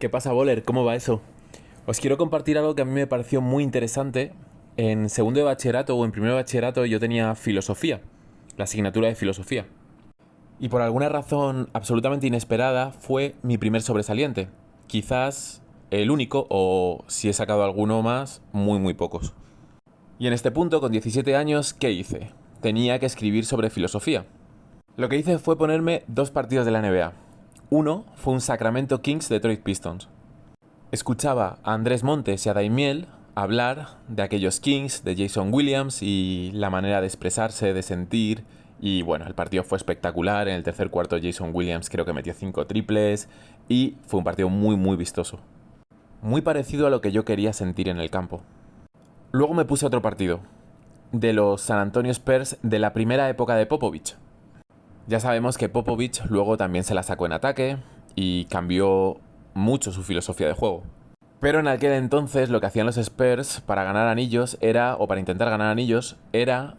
¿Qué pasa, Boller? ¿Cómo va eso? Os quiero compartir algo que a mí me pareció muy interesante. En segundo de bachillerato o en primero de bachillerato yo tenía filosofía, la asignatura de filosofía. Y por alguna razón absolutamente inesperada fue mi primer sobresaliente. Quizás el único, o si he sacado alguno más, muy pocos. Y en este punto, con 17 años, ¿qué hice? Tenía que escribir sobre filosofía. Lo que hice fue ponerme dos partidos de la NBA. Uno fue un Sacramento Kings Detroit Pistons. Escuchaba a Andrés Montes y a Daimiel hablar de aquellos Kings, de Jason Williams y la manera de expresarse, de sentir. Y bueno, el partido fue espectacular. En el tercer cuarto Jason Williams creo que metió 5 triples y fue un partido muy vistoso. Muy parecido a lo que yo quería sentir en el campo. Luego me puse otro partido, de los San Antonio Spurs de la primera época de Popovich. Ya sabemos que Popovich luego también se la sacó en ataque y cambió mucho su filosofía de juego. Pero en aquel entonces lo que hacían los Spurs para ganar anillos era, o para intentar ganar anillos, era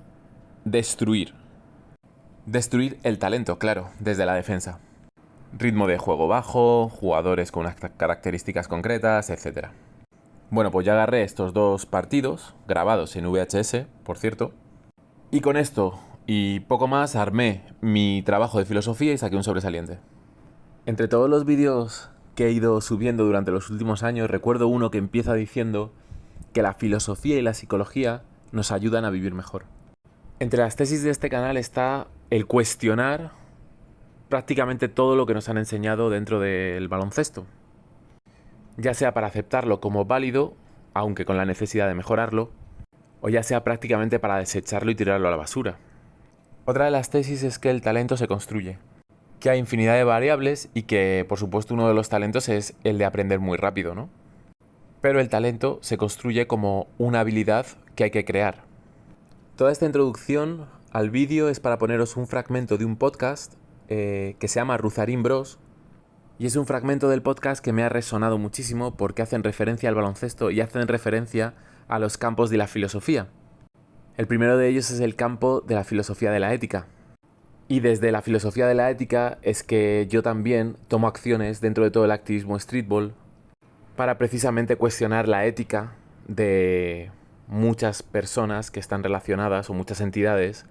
destruir. Destruir el talento, claro, desde la defensa. Ritmo de juego bajo, jugadores con unas características concretas, etc. Bueno, pues ya agarré estos dos partidos, grabados en VHS, por cierto, y con esto y poco más armé mi trabajo de filosofía y saqué un sobresaliente. Entre todos los vídeos que he ido subiendo durante los últimos años, recuerdo uno que empieza diciendo que la filosofía y la psicología nos ayudan a vivir mejor. Entre las tesis de este canal está el cuestionar prácticamente todo lo que nos han enseñado dentro del baloncesto. Ya sea para aceptarlo como válido, aunque con la necesidad de mejorarlo, o ya sea prácticamente para desecharlo y tirarlo a la basura. Otra de las tesis es que el talento se construye, que hay infinidad de variables y que, por supuesto, uno de los talentos es el de aprender muy rápido, ¿no? Pero el talento se construye como una habilidad que hay que crear. Toda esta introducción al vídeo es para poneros un fragmento de un podcast que se llama Ruzarín Bros. Y es un fragmento del podcast que me ha resonado muchísimo porque hacen referencia al baloncesto y hacen referencia a los campos de la filosofía. El primero de ellos es el campo de la filosofía de la ética. Y desde la filosofía de la ética es que yo también tomo acciones dentro de todo el activismo streetball para precisamente cuestionar la ética de muchas personas que están relacionadas o muchas entidades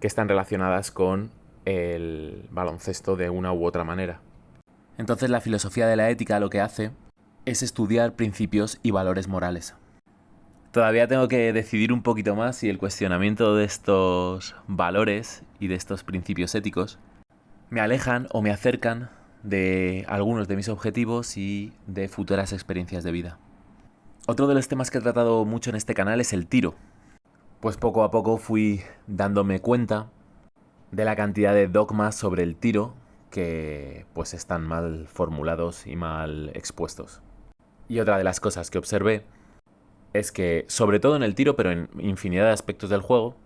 que están relacionadas con el baloncesto de una u otra manera. Entonces la filosofía de la ética lo que hace es estudiar principios y valores morales. Todavía tengo que decidir un poquito más si el cuestionamiento de estos valores y de estos principios éticos me alejan o me acercan de algunos de mis objetivos y de futuras experiencias de vida. Otro de los temas que he tratado mucho en este canal es el tiro. Pues poco a poco fui dándome cuenta de la cantidad de dogmas sobre el tiro que pues están mal formulados y mal expuestos. Y otra de las cosas que observé es que, sobre todo en el tiro, pero en infinidad de aspectos del juego,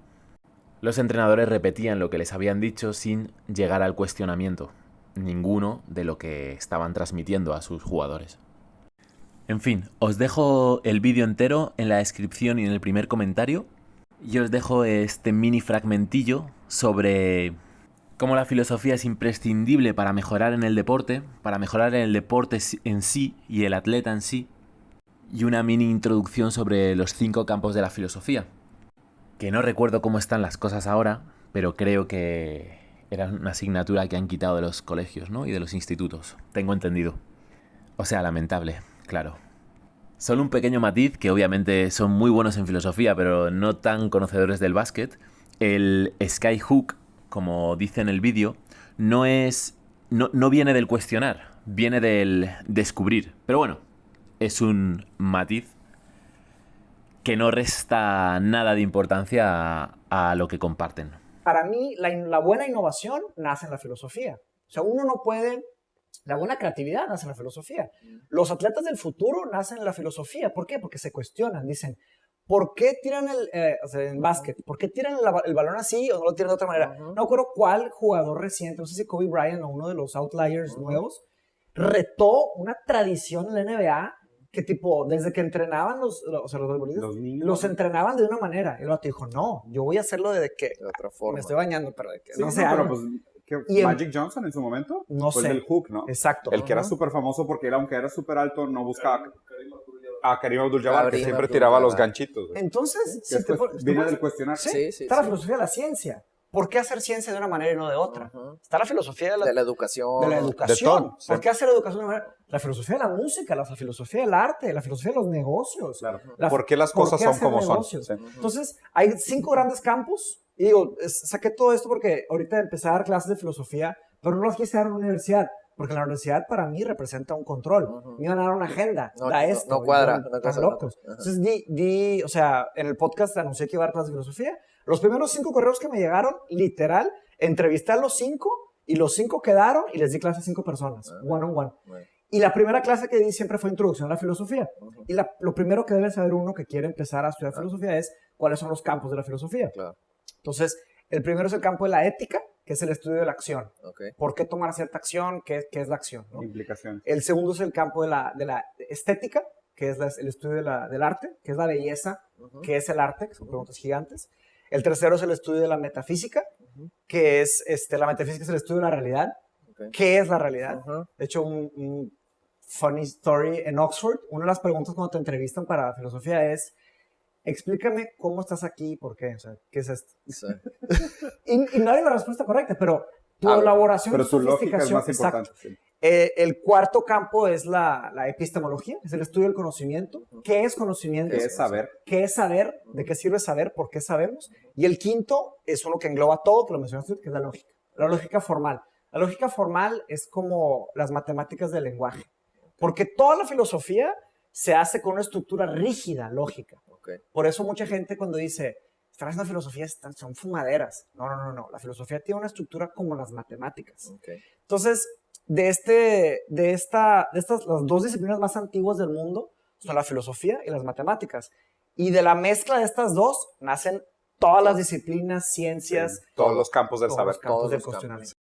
los entrenadores repetían lo que les habían dicho sin llegar al cuestionamiento ninguno de lo que estaban transmitiendo a sus jugadores. En fin, os dejo el vídeo entero en la descripción y en el primer comentario. Y os dejo este mini fragmentillo sobre cómo la filosofía es imprescindible para mejorar en el deporte en sí y el atleta en sí. Y una mini introducción sobre los 5 campos de la filosofía. Que no recuerdo cómo están las cosas ahora, pero creo que era una asignatura que han quitado de los colegios, ¿no? Y de los institutos, tengo entendido. O sea, lamentable, claro. Solo un pequeño matiz, que obviamente son muy buenos en filosofía, pero no tan conocedores del básquet. El skyhook, como dice en el vídeo, no viene del cuestionar, viene del descubrir. Pero bueno, es un matiz que no resta nada de importancia a lo que comparten. Para mí, la buena innovación nace en la filosofía. O sea, uno no puede... La buena creatividad nace en la filosofía. Los atletas del futuro nacen en la filosofía. ¿Por qué? Porque se cuestionan. Dicen, ¿por qué tiran en básquet? ¿Por qué tiran el balón así o no lo tiran de otra manera? No me acuerdo cuál jugador reciente, no sé si Kobe Bryant o uno de los outliers nuevos, retó una tradición en la NBA que tipo, desde que entrenaban los futbolistas, los entrenaban de una manera. Y el otro dijo, no, yo voy a hacerlo desde que de otra forma. me estoy bañando, pero de que Sí, no sé. pero pues Magic Johnson en su momento? No Fue sé. el del hook, ¿no? Exacto. El que era súper famoso porque aunque era súper alto, no buscaba a Karim Abdul-Jabbar, que Karim siempre Abdul-Jabbar. tiraba los ganchitos. Güey. Entonces, Que es, viene del cuestionar. Sí, Sí, está la sí. filosofía de la ciencia. ¿Por qué hacer ciencia de una manera y no de otra? Está la filosofía de De la educación. de la educación. todo, sí. ¿Por qué hacer la educación de una manera? La filosofía de la música, la filosofía del arte, la filosofía de los negocios. Claro. La- ¿Por qué las cosas son hacer como son? negocios? Sí. Entonces, hay 5 grandes campos. Y digo, saqué todo esto porque ahorita empecé a dar clases de filosofía, pero no las quise dar en la universidad. Porque la universidad para mí representa un control. Me iban a dar una agenda. No, da no, esto. no cuadra, y yo, una tan cosa locos. no. Ajá. Entonces, o sea, en el podcast anuncié que iba a dar clases de filosofía. Los primeros 5 correos que me llegaron, literal, entrevisté a los 5 y los 5 quedaron y les di clase a 5 personas, one on one. Bueno. Y la primera clase que di siempre fue introducción a la filosofía. Y lo primero que debe saber uno que quiere empezar a estudiar filosofía es cuáles son los campos de la filosofía. Claro. Entonces, el primero es el campo de la ética, que es el estudio de la acción. Ok. ¿Por qué tomar cierta acción? ¿Qué es la acción? ¿No? Implicaciones. El segundo es el campo de la estética, que es el estudio del arte, que es la belleza, que es el arte, que son preguntas gigantes. El tercero es el estudio de la metafísica, que es, la metafísica es el estudio de la realidad. Ok. ¿Qué es la realidad? Ujú. De hecho, un funny story en Oxford, una de las preguntas cuando te entrevistan para filosofía es, explícame cómo estás aquí y por qué, o sea, ¿qué es esto? Sí. Y no hay la respuesta correcta, pero tu Ah, elaboración pero y tu lógica es sofisticación, más importante. exacto. Sí. El cuarto campo es la epistemología, es el estudio del conocimiento. ¿Qué es conocimiento? Que es saber. ¿Qué es saber? ¿De qué sirve saber? ¿Por qué sabemos? Y el quinto es uno que engloba todo, que lo mencionaste, que es la lógica. La lógica formal. La lógica formal es como las matemáticas del lenguaje. Porque toda la filosofía se hace con una estructura rígida, lógica. Ok. Por eso mucha gente cuando dice, están haciendo filosofía, son fumaderas. No. La filosofía tiene una estructura como las matemáticas. Ok. Entonces, las 2 disciplinas más antiguas del mundo son la filosofía y las matemáticas. Y de la mezcla de estas 2 nacen todas las disciplinas, ciencias, Todos los campos del todos saber. los campos Todos del los campos. cuestionamiento.